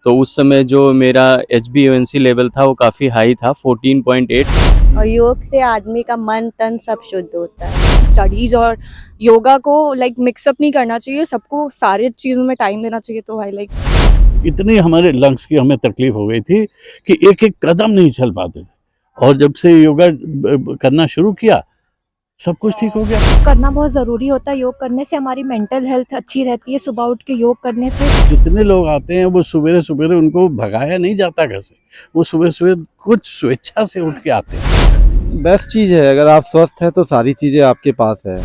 तो उस समय जो मेरा HbA1c लेवल था वो काफ़ी हाई था 14.8। और योग से आदमी का मन तन सब शुद्ध होता है। स्टडीज और योगा को मिक्सअप नहीं करना चाहिए, सबको सारे चीज़ों में टाइम देना चाहिए। तो आई इतनी हमारे लंग्स की हमें तकलीफ हो गई थी कि एक एक कदम नहीं चल पाते थे, और जब से योगा करना शुरू किया सब कुछ ठीक हो गया। करना बहुत ज़रूरी होता है। योग करने से हमारी मेंटल हेल्थ अच्छी रहती है। सुबह उठ के योग करने से जितने लोग आते हैं वो सवेरे सवेरे उनको भगाया नहीं जाता घर से, वो सुबह सुबह कुछ स्वेच्छा से उठ के आते हैं। बेस्ट चीज़ है, अगर आप स्वस्थ हैं तो सारी चीज़ें आपके पास है।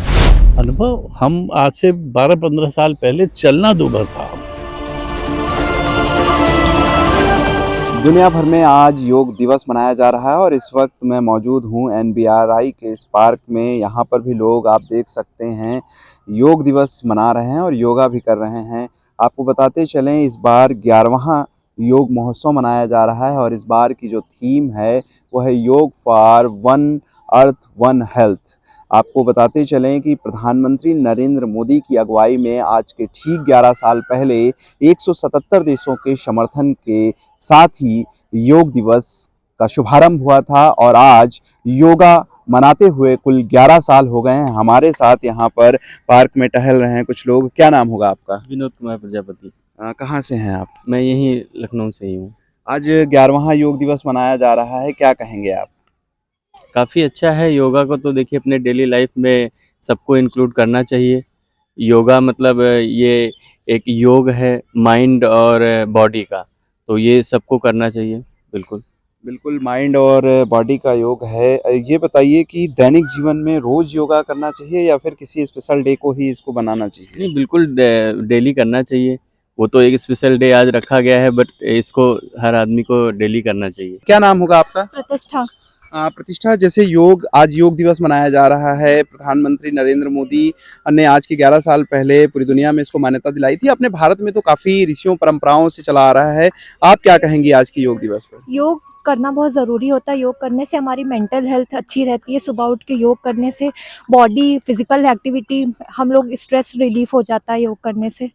अनुभव, हम आज से 12-15 साल पहले चलना दूभर था। दुनिया भर में आज योग दिवस मनाया जा रहा है और इस वक्त मैं मौजूद हूँ NBRI के इस पार्क में। यहाँ पर भी लोग आप देख सकते हैं योग दिवस मना रहे हैं और योगा भी कर रहे हैं। आपको बताते चलें इस बार 11वां योग महोत्सव मनाया जा रहा है और इस बार की जो थीम है वो है योग for one earth one health. आपको बताते चलें कि प्रधानमंत्री नरेंद्र मोदी की अगुवाई में आज के ठीक 11 साल पहले 177 देशों के समर्थन के साथ ही योग दिवस का शुभारंभ हुआ था और आज योगा मनाते हुए कुल 11 साल हो गए हैं। हमारे साथ यहाँ पर पार्क में टहल रहे हैं कुछ लोग। क्या नाम होगा आपका? विनोद कुमार प्रजापति। कहाँ से हैं आप? मैं यहीं लखनऊ से ही हूँ। आज 11वां योग दिवस मनाया जा रहा है, क्या कहेंगे आप? काफ़ी अच्छा है। योगा को तो देखिए अपने डेली लाइफ में सबको इंक्लूड करना चाहिए। योगा मतलब ये एक योग है माइंड और बॉडी का, तो ये सबको करना चाहिए। बिल्कुल बिल्कुल, माइंड और बॉडी का योग है। ये बताइए कि दैनिक जीवन में रोज योगा करना चाहिए या फिर किसी स्पेशल डे को ही इसको बनाना चाहिए? नहीं, बिल्कुल डेली करना चाहिए। वो तो एक स्पेशल डे आज रखा गया है, बट इसको हर आदमी को डेली करना चाहिए। क्या नाम होगा आपका? प्रतिष्ठा। प्रतिष्ठा, जैसे आज योग दिवस मनाया जा रहा है, प्रधानमंत्री नरेंद्र मोदी ने आज के 11 साल पहले पूरी दुनिया में इसको मान्यता दिलाई थी। अपने भारत में तो काफ़ी ऋषियों परंपराओं से चला आ रहा है। आप क्या कहेंगी आज के योग दिवस पर? योग करना बहुत ज़रूरी होता है। योग करने से हमारी मेंटल हेल्थ अच्छी रहती है। सुबह उठ के योग करने से बॉडी फिजिकल एक्टिविटी, हम लोग स्ट्रेस रिलीफ हो जाता है योग करने से।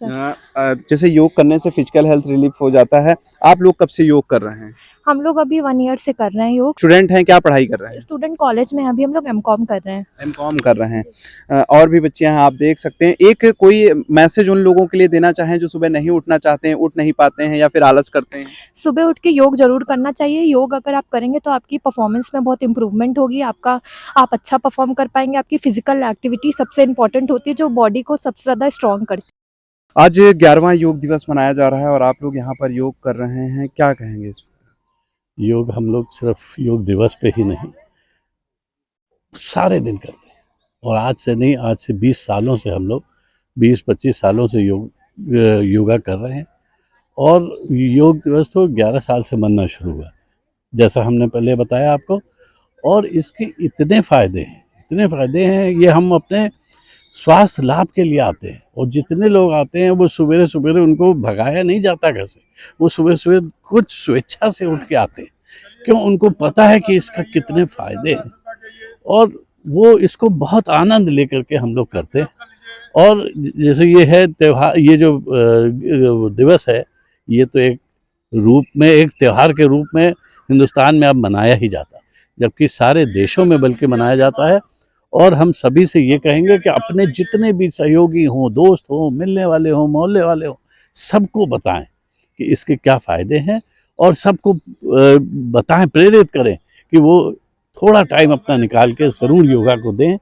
जैसे योग करने से फिजिकल हेल्थ रिलीफ हो जाता है। आप लोग कब से योग कर रहे हैं? हम लोग अभी 1 ईयर से कर रहे हैं योग। स्टूडेंट हैं, क्या पढ़ाई कर रहे हैं? स्टूडेंट कॉलेज में हैं, अभी हम लोग MCOM कर रहे हैं। MCOM कर रहे हैं। और भी बच्चे हैं, आप देख सकते हैं। एक कोई मैसेज उन लोगों के लिए देना चाहें जो सुबह नहीं उठना चाहते हैं, उठ नहीं पाते हैं या फिर आलस करते हैं? सुबह उठ के योग जरूर करना चाहिए। योग अगर आप करेंगे तो आपकी परफॉर्मेंस में बहुत इंप्रूवमेंट होगी। आप अच्छा परफॉर्म कर पाएंगे। आपकी फिजिकल एक्टिविटी सबसे इंपॉर्टेंट होती है जो बॉडी को सबसे ज़्यादा स्ट्रॉन्ग करती है। आज 11वां योग दिवस मनाया जा रहा है और आप लोग यहाँ पर योग कर रहे हैं, क्या कहेंगे इस पर? योग हम लोग सिर्फ योग दिवस पे ही नहीं, सारे दिन करते हैं। और आज से नहीं, आज से 20 सालों से हम लोग 20-25 सालों से योगा कर रहे हैं। और योग दिवस तो 11 साल से मनना शुरू हुआ, जैसा हमने पहले बताया आपको। और इसके इतने फ़ायदे हैं, ये हम अपने स्वास्थ्य लाभ के लिए आते हैं। और जितने लोग आते हैं वो सवेरे सवेरे उनको भगाया नहीं जाता घर से, वो सुबह सुबह कुछ स्वेच्छा से उठ के आते हैं। क्यों? उनको पता है कि इसका कितने फ़ायदे हैं और वो इसको बहुत आनंद लेकर के हम लोग करते हैं। और जैसे ये है त्योहार, ये जो दिवस है, ये तो एक त्यौहार के रूप में हिंदुस्तान में अब मनाया ही जाता है, जबकि सारे देशों में बल्कि मनाया जाता है। और हम सभी से ये कहेंगे कि अपने जितने भी सहयोगी हों, दोस्त हों, मिलने वाले हों, मोहल्ले वाले हों, सबको बताएं कि इसके क्या फ़ायदे हैं और सबको बताएं, प्रेरित करें कि वो थोड़ा टाइम अपना निकाल के ज़रूर योगा को दें।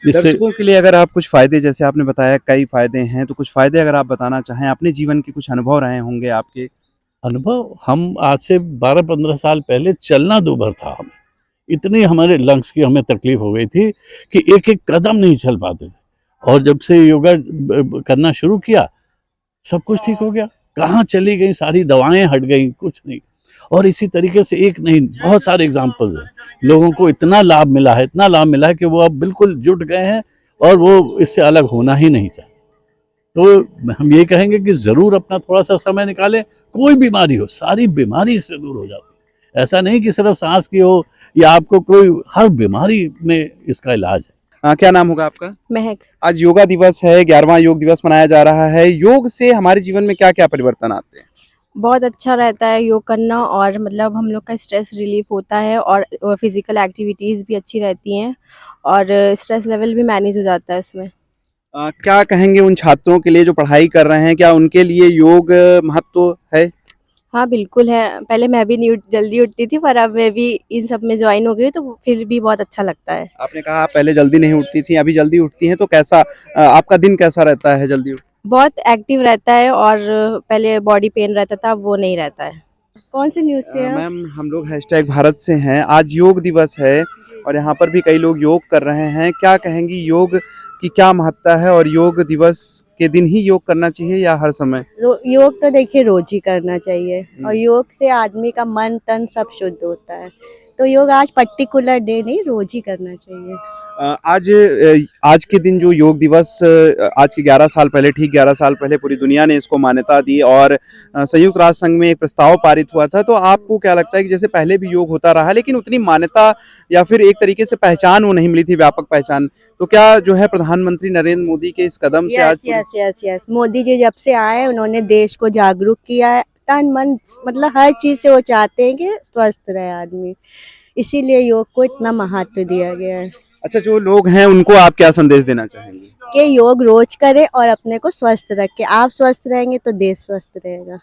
जिससे दर्शकों के लिए अगर आप कुछ फ़ायदे, जैसे आपने बताया कई फ़ायदे हैं, तो कुछ फ़ायदे अगर आप बताना चाहें, अपने जीवन के कुछ अनुभव रहे होंगे आपके। अनुभव, हम आज से 12-15 साल पहले चलना दूभर था। हमें इतनी हमारे लंग्स की हमें तकलीफ हो गई थी कि एक एक कदम नहीं चल पाते थे, और जब से योगा करना शुरू किया सब कुछ ठीक हो गया। कहाँ चली गई सारी दवाएं, हट गई, कुछ नहीं। और इसी तरीके से एक नहीं, बहुत सारे एग्जाम्पल्स हैं। लोगों को इतना लाभ मिला है कि वो अब बिल्कुल जुट गए हैं और वो इससे अलग होना ही नहीं चाहते। तो हम ये कहेंगे कि ज़रूर अपना थोड़ा सा समय निकालें। कोई बीमारी हो, सारी बीमारी इससे दूर हो जाती है। ऐसा नहीं कि सिर्फ सांस की हो या आपको कोई, हर बीमारी में इसका इलाज है। क्या नाम होगा आपका? महक। आज योगा दिवस है, 11वां योग दिवस मनाया जा रहा है। योग से हमारे जीवन में क्या क्या परिवर्तन आते हैं? बहुत अच्छा रहता है योग करना और मतलब हम लोग का स्ट्रेस रिलीफ होता है और फिजिकल एक्टिविटीज़ भी अच्छी रहती हैं और स्ट्रेस लेवल भी मैनेज हो जाता है इसमें। क्या कहेंगे उन छात्रों के लिए जो पढ़ाई कर रहे हैं, क्या उनके लिए योग महत्व है? हाँ, बिल्कुल है। पहले मैं भी नहीं जल्दी उठती थी पर अब मैं भी इन सब में जॉइन हो गई हूँ तो फिर भी बहुत अच्छा लगता है। आपने कहा आप पहले जल्दी नहीं उठती थी, अभी जल्दी उठती हैं, तो कैसा आपका दिन कैसा रहता है जल्दी उठ? बहुत एक्टिव रहता है और पहले बॉडी पेन रहता था, अब वो नहीं रहता है। कौन सी न्यूज़ से है? मैम हम लोग #भारत से हैं। आज योग दिवस है और यहाँ पर भी कई लोग योग कर रहे हैं। क्या कहेंगी योग की क्या महत्ता है और योग दिवस के दिन ही योग करना चाहिए या हर समय? योग तो देखिए रोज ही करना चाहिए और योग से आदमी का मन तन सब शुद्ध होता है। तो योग आज पर्टिकुलर डे नहीं, रोज ही करना चाहिए। आज के दिन जो योग दिवस आज के 11 साल पहले, ठीक 11 साल पहले पूरी दुनिया ने इसको मान्यता दी और संयुक्त राष्ट्र संघ में एक प्रस्ताव पारित हुआ था। तो आपको क्या लगता है कि जैसे पहले भी योग होता रहा लेकिन उतनी मान्यता या फिर एक तरीके से पहचान वो नहीं मिली थी, व्यापक पहचान, तो क्या जो है प्रधानमंत्री नरेंद्र मोदी के इस कदम से आज यस मोदी जी जब से आए उन्होंने देश को जागरूक किया है। तन मन मतलब हर चीज से वो चाहते हैं कि स्वस्थ रहे आदमी, इसीलिए योग को इतना महत्व दिया गया है अच्छा, जो लोग हैं उनको आप क्या संदेश देना चाहेंगे? कि योग रोज करे और अपने को स्वस्थ रखे। आप स्वस्थ रहेंगे तो देश स्वस्थ रहेगा।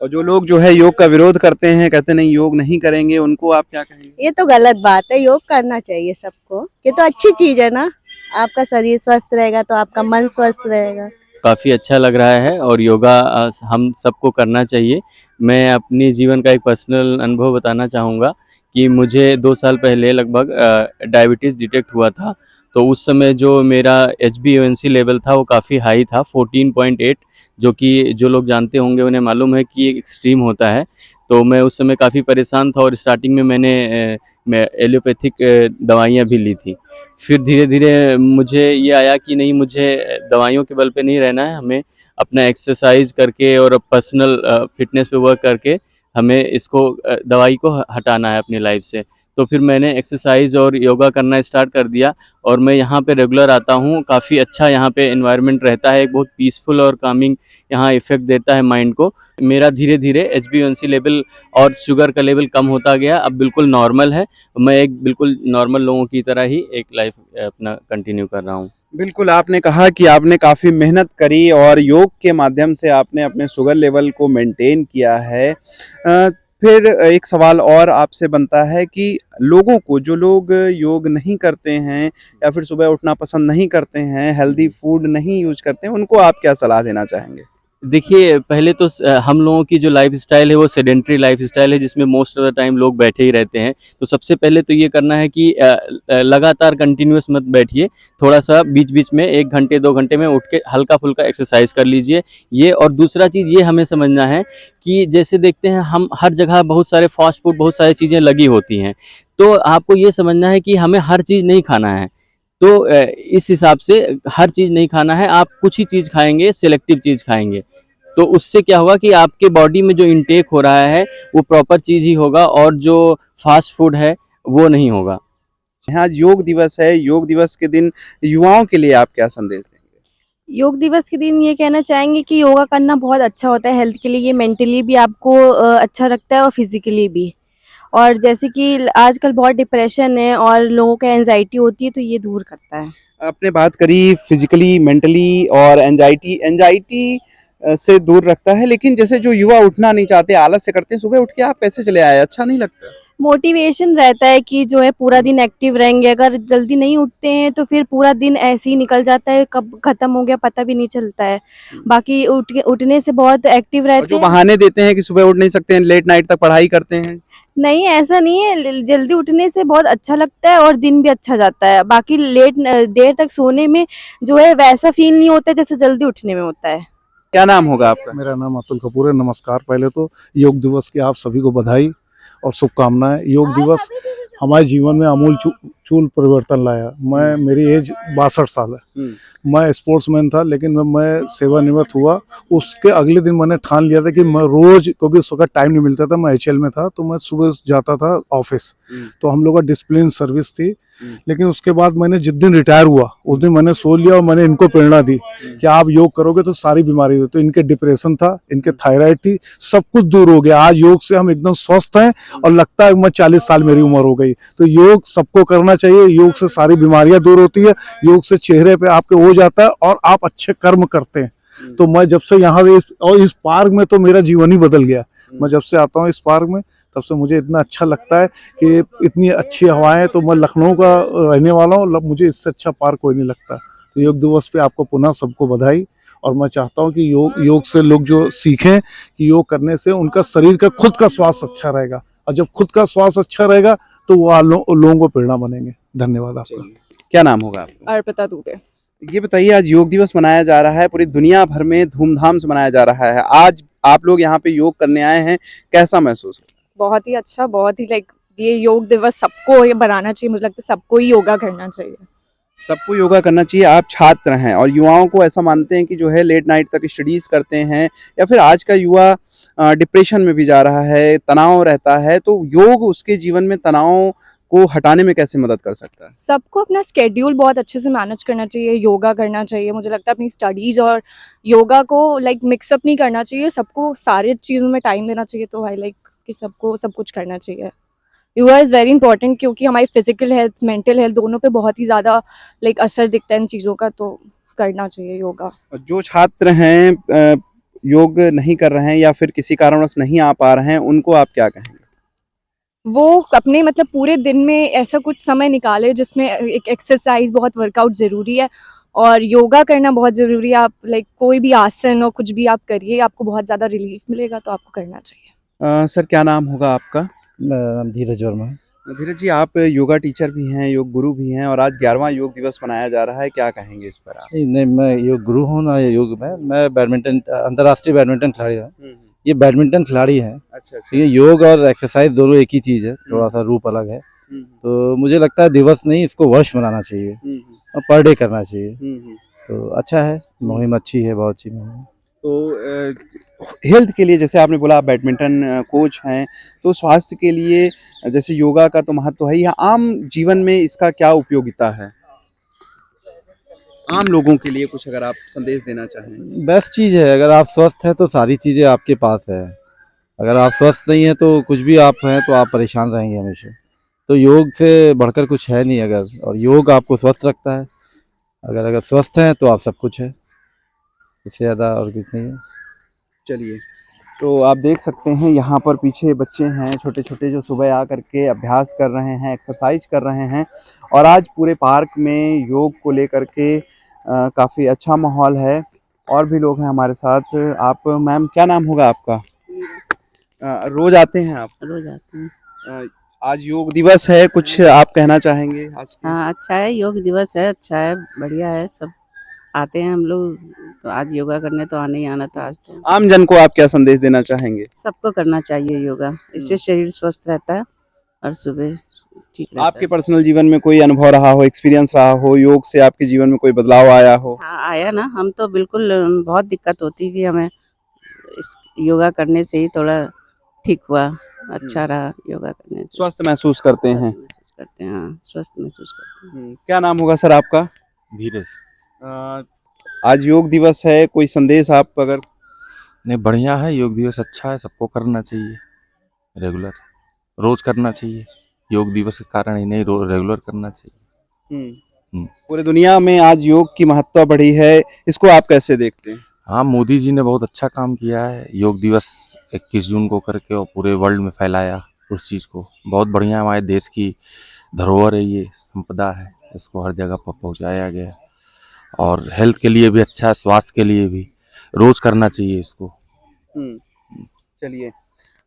और जो लोग जो है योग का विरोध करते हैं, कहते नहीं योग नहीं करेंगे, उनको आप क्या कहेंगे? ये तो गलत बात है, योग करना चाहिए सबको। ये तो अच्छी चीज है ना, आपका शरीर स्वस्थ रहेगा तो आपका मन स्वस्थ रहेगा। काफ़ी अच्छा लग रहा है और योगा हम सबको करना चाहिए। मैं अपनी जीवन का एक पर्सनल अनुभव बताना चाहूँगा कि मुझे 2 साल पहले लगभग डायबिटीज़ डिटेक्ट हुआ था। तो उस समय जो मेरा HbA1c लेवल था वो काफ़ी हाई था 14.8, जो कि जो लोग जानते होंगे उन्हें मालूम है कि एक एक्सट्रीम होता है। तो मैं उस समय काफ़ी परेशान था और स्टार्टिंग में मैं एलोपैथिक दवाइयाँ भी ली थी। फिर धीरे-धीरे मुझे ये आया कि नहीं, मुझे दवाइयों के बल पे नहीं रहना है, हमें अपना एक्सरसाइज़ करके और पर्सनल फ़िटनेस पे वर्क करके हमें इसको दवाई को हटाना है अपनी लाइफ़ से। तो फिर मैंने एक्सरसाइज़ और योगा करना स्टार्ट कर दिया और मैं यहाँ पे रेगुलर आता हूँ। काफ़ी अच्छा यहाँ पे एनवायरनमेंट रहता है, एक बहुत पीसफुल और कामिंग यहाँ इफ़ेक्ट देता है माइंड को। मेरा धीरे-धीरे HbA1c लेवल और शुगर का लेवल कम होता गया, अब बिल्कुल नॉर्मल है। मैं एक बिल्कुल नॉर्मल लोगों की तरह ही एक लाइफ अपना कंटिन्यू कर रहा हूँ। बिल्कुल, आपने कहा कि आपने काफ़ी मेहनत करी और योग के माध्यम से आपने अपने शुगर लेवल को मेंटेन किया है। फिर एक सवाल और आपसे बनता है कि लोगों को, जो लोग योग नहीं करते हैं या फिर सुबह उठना पसंद नहीं करते हैं, हेल्दी फूड नहीं यूज़ करते हैं, उनको आप क्या सलाह देना चाहेंगे? देखिए, पहले तो हम लोगों की जो लाइफ़स्टाइल है वो सेडेंटरी लाइफ़स्टाइल है, जिसमें मोस्ट ऑफ द टाइम लोग बैठे ही रहते हैं। तो सबसे पहले तो ये करना है कि लगातार कंटिन्यूअस मत बैठिए, थोड़ा-सा बीच-बीच में 1 घंटे 2 घंटे में उठ के हल्का-फुल्का एक्सरसाइज़ कर लीजिए। ये और दूसरा चीज़ ये हमें समझना है कि जैसे देखते हैं हम हर जगह बहुत सारे फ़ास्ट फूड, बहुत सारी चीज़ें लगी होती हैं। तो आपको ये समझना है कि हमें हर चीज़ नहीं खाना है। तो इस हिसाब से हर चीज़ नहीं खाना है, आप कुछ ही चीज़ खाएँगे, सेलेक्टिव चीज़ खाएँगे। तो उससे क्या होगा कि आपके बॉडी में जो इनटेक हो रहा है वो प्रॉपर चीज़ ही होगा और जो फास्ट फूड है वो नहीं होगा। आज योग दिवस है, योग दिवस के दिन युवाओं के लिए आप क्या संदेश देंगे? योग दिवस के दिन ये कहना चाहेंगे कि योगा करना बहुत अच्छा होता है हेल्थ के लिए, ये मेंटली भी आपको अच्छा रखता है और फिजिकली भी। और जैसे कि आजकल बहुत डिप्रेशन है और लोगों को एंजाइटी होती है तो ये दूर करता है। आपने बात करी फिजिकली, मेंटली और एंजाइटी से दूर रखता है, लेकिन जैसे जो युवा उठना नहीं चाहते, आलस से करते हैं, सुबह उठ के आप कैसे चले आए? अच्छा नहीं लगता? मोटिवेशन रहता है कि जो है पूरा दिन एक्टिव रहेंगे, अगर जल्दी नहीं उठते हैं तो फिर पूरा दिन ऐसे ही निकल जाता है, कब खत्म हो गया पता भी नहीं चलता है। बाकी उठने से बहुत एक्टिव और रहते जो हैं। बहाने देते हैं कि सुबह उठ नहीं सकते हैं, लेट नाइट तक पढ़ाई करते हैं। नहीं, ऐसा नहीं है, जल्दी उठने से बहुत अच्छा लगता है और दिन भी अच्छा जाता है। बाकी देर तक सोने में जो है वैसा फील नहीं होता जैसे जल्दी उठने में होता है। क्या नाम होगा आपका? मेरा नाम अतुल कपूर है। नमस्कार। पहले तो योग दिवस की आप सभी को बधाई और शुभकामनाएं। योग दिवस हमारे जीवन में चूल परिवर्तन लाया। मेरी एज 62 साल है। मैं स्पोर्ट्समैन था, लेकिन मैं सेवानिवृत्त हुआ उसके अगले दिन मैंने ठान लिया था कि मैं रोज, क्योंकि सुबह टाइम नहीं मिलता था, मैं HL में था तो मैं सुबह जाता था ऑफिस, तो हम लोग का डिसिप्लिन सर्विस थी। लेकिन उसके बाद मैंने जिस दिन रिटायर हुआ उस दिन मैंने सोच लिया और मैंने इनको प्रेरणा दी कि आप योग करोगे तो सारी बीमारी, तो इनके डिप्रेशन था, इनके थायराइड थी, सब कुछ दूर हो गया। आज योग से हम एकदम स्वस्थ हैं और लगता है मैं 40 साल मेरी उम्र हो गई। तो योग सबको करना चाहिए। योग से सारी बीमारियां दूर होती है, योग से चेहरे पे आपके हो जाता है और आप अच्छे कर्म करते हैं। तो मैं जब से यहाँ इस पार्क में तो मेरा जीवन ही बदल गया। मैं जब से आता हूँ इस पार्क में तब से मुझे इतना अच्छा लगता है कि इतनी अच्छी हवाएं। तो मैं लखनऊ का रहने वाला हूँ, मुझे इससे अच्छा पार्क कोई नहीं लगता। तो योग दिवस पे आपको पुनः सबको बधाई। और मैं चाहता हूँ कि योग से लोग जो सीखें कि योग करने से उनका शरीर का खुद का स्वास्थ्य अच्छा रहेगा, और जब खुद का स्वास्थ्य अच्छा रहेगा तो वो लोगों को प्रेरणा बनेंगे। धन्यवाद आपका। क्या नाम होगा आपका? अर्पिता दुबे। ये बताइए, आज योग दिवस मनाया जा रहा है, पूरी दुनिया भर में धूमधाम से मनाया जा रहा है। आज आप लोग यहाँ पे योग करने आए हैं, कैसा महसूस? बहुत ही अच्छा, बहुत ही ये योग दिवस सबको ये बनाना चाहिए। मुझे लगता है सबको ही योगा करना चाहिए। सबको योगा करना चाहिए। आप छात्र हैं और युवाओं को ऐसा मानते हैं कि जो है लेट नाइट तक स्टडीज करते हैं, या फिर आज का युवा डिप्रेशन में भी जा रहा है, तनाव रहता है, तो योग उसके जीवन में तनाव को हटाने में कैसे मदद कर सकता है? सबको अपना स्केड्यूल बहुत अच्छे से मैनेज करना चाहिए, योगा करना चाहिए। मुझे लगता है अपनी स्टडीज़ और योगा को मिक्सअप नहीं करना चाहिए, सबको सारे चीज़ों में टाइम देना चाहिए। तो कि सबको सब कुछ करना चाहिए। योगा इज़ वेरी इंपॉर्टेंट, क्योंकि हमारी फिजिकल हेल्थ, मेंटल हेल्थ दोनों पे बहुत ही ज़्यादा असर दिखता है इन चीज़ों का, तो करना चाहिए योगा। जो छात्र हैं योग नहीं कर रहे हैं या फिर किसी कारणवश नहीं आ पा रहे हैं, उनको आप क्या कहेंगे? वो अपने पूरे दिन में ऐसा कुछ समय निकाले जिसमें एक एक्सरसाइज, बहुत वर्कआउट ज़रूरी है और योगा करना बहुत ज़रूरी है। आप कोई भी आसन और कुछ भी आप करिए, आपको बहुत ज़्यादा रिलीफ मिलेगा, तो आपको करना चाहिए। सर, क्या नाम होगा आपका? मेरा नाम धीरज वर्मा है। धीरज जी, आप योगा टीचर भी हैं, योग गुरु भी हैं, और आज 11वां योग दिवस मनाया जा रहा है, क्या कहेंगे इस पर आप? नहीं, मैं योग गुरु हूँ ना योग में। मैं बैडमिंटन, अंतर्राष्ट्रीय बैडमिंटन खिलाड़ी हूँ। ये बैडमिंटन खिलाड़ी हैं। अच्छा। ये योग और एक्सरसाइज दोनों एक ही चीज़ है, थोड़ा सा रूप अलग है। तो मुझे लगता है दिवस नहीं, इसको वर्ष मनाना चाहिए और पर डे करना चाहिए। तो अच्छा है, मुहिम अच्छी है, बहुत अच्छी मुहिम। तो हेल्थ के लिए, जैसे आपने बोला आप बैडमिंटन कोच हैं, तो स्वास्थ्य के लिए जैसे योगा का तो महत्व है ही, आम जीवन में इसका क्या उपयोगिता है? आम लोगों के लिए कुछ अगर आप संदेश देना चाहें। बेस्ट चीज़ है, अगर आप स्वस्थ हैं तो सारी चीज़ें आपके पास है। अगर आप स्वस्थ नहीं हैं तो कुछ भी आप हैं तो आप परेशान रहेंगे हमेशा। तो योग से बढ़कर कुछ है नहीं अगर, और योग आपको स्वस्थ रखता है। अगर स्वस्थ हैं तो आप सब कुछ है, इससे ज़्यादा और कुछ नहीं है। चलिए, तो आप देख सकते हैं यहाँ पर पीछे बच्चे हैं छोटे छोटे, जो सुबह आ करके अभ्यास कर रहे हैं, एक्सरसाइज कर रहे हैं, और आज पूरे पार्क में योग को लेकर के काफ़ी अच्छा माहौल है। और भी लोग हैं हमारे साथ। आप, मैम, क्या नाम होगा आपका? रोज आते हैं आप? रोज आते हैं। आज योग दिवस है, कुछ आप कहना चाहेंगे आज? हाँ, अच्छा है, योग दिवस है, अच्छा है, बढ़िया है, सब आते हैं हम लोग। तो आज योगा करने तो आना ही आना था आज। तो आम जन को आप क्या संदेश देना चाहेंगे? सबको करना चाहिए योगा, इससे शरीर स्वस्थ रहता है और सुबह ठीक रहता आपके पर्सनल जीवन में कोई अनुभव रहा हो, एक्सपीरियंस रहा हो, योग से आपके जीवन में कोई बदलाव आया हो? हाँ, आया ना। हम तो बिल्कुल बहुत दिक्कत होती थी हमें, इस योगा करने से ही थोड़ा ठीक हुआ, अच्छा रहा योगा करने से। स्वस्थ महसूस करते हैं? हाँ, स्वस्थ महसूस करते हैं। क्या नाम होगा सर आपका? धीरज। आज योग दिवस है, कोई संदेश आप अगर? नहीं, बढ़िया है, योग दिवस अच्छा है, सबको करना चाहिए, रेगुलर रोज करना चाहिए। योग दिवस के कारण ही नहीं, रेगुलर करना चाहिए। पूरे दुनिया में आज योग की महत्ता बढ़ी है, इसको आप कैसे देखते हैं? हाँ, मोदी जी ने बहुत अच्छा काम किया है, योग दिवस 21 जून को करके और पूरे वर्ल्ड में फैलाया उस चीज़ को। बहुत बढ़िया, हमारे देश की धरोहर है, ये संपदा है, इसको हर जगह पर पहुँचाया गया। और हेल्थ के लिए भी अच्छा है, स्वास्थ्य के लिए भी, रोज करना चाहिए इसको। चलिए,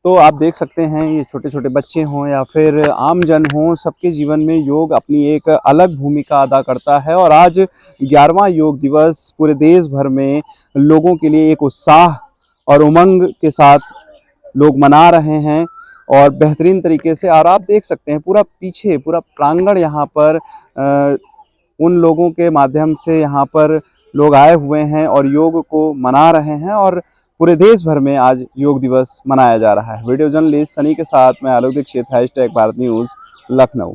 तो आप देख सकते हैं, ये छोटे छोटे बच्चे हों या फिर आम जन हों, सबके जीवन में योग अपनी एक अलग भूमिका अदा करता है। और आज 11वां योग दिवस पूरे देश भर में लोगों के लिए एक उत्साह और उमंग के साथ लोग मना रहे हैं। और बेहतरीन तरीके से। और आप देख सकते हैं पूरा पीछे पूरा प्रांगण यहाँ पर उन लोगों के माध्यम से यहाँ पर लोग आए हुए हैं और योग को मना रहे हैं और पूरे देश भर में आज योग दिवस मनाया जा रहा है। वीडियो जर्नलिस्ट सनी के साथ मैं आलोक दीक्षित, #भारत न्यूज़, लखनऊ।